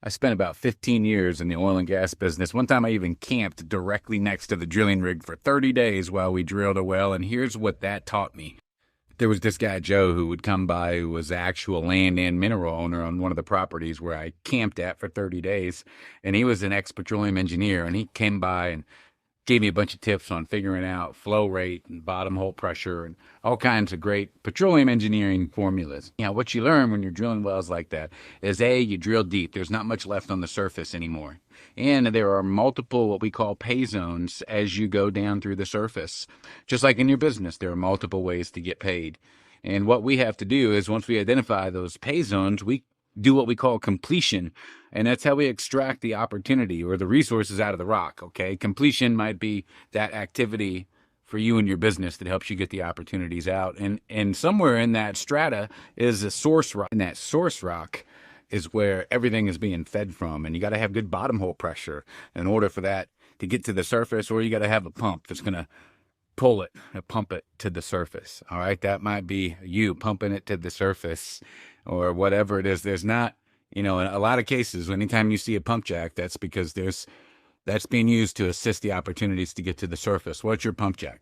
I spent about 15 years in the oil and gas business. One time I even camped directly next to the drilling rig for 30 days while we drilled a well, and here's what that taught me. There was this guy, Joe, who would come by who was the actual land and mineral owner on one of the properties where I camped at for 30 days. And he was an ex petroleum engineer, and he came by and gave me a bunch of tips on figuring out flow rate and bottom hole pressure and all kinds of great petroleum engineering formulas. You know, what you learn when you're drilling wells like that is A, you drill deep. There's not much left on the surface anymore. And there are multiple what we call pay zones as you go down through the surface. Just like in your business, there are multiple ways to get paid. And what we have to do is once we identify those pay zones, we do what we call completion. And that's how we extract the opportunity or the resources out of the rock. Okay. Completion might be that activity for you and your business that helps you get the opportunities out. And somewhere in that strata is a source rock. And that source rock is where everything is being fed from. And you got to have good bottom hole pressure in order for that to get to the surface, or you got to have a pump that's going to pull it and pump it to the surface. All right. That might be you pumping it to the surface or whatever it is. There's not, in a lot of cases, anytime you see a pump jack, that's because that's being used to assist the opportunities to get to the surface. What's your pump jack?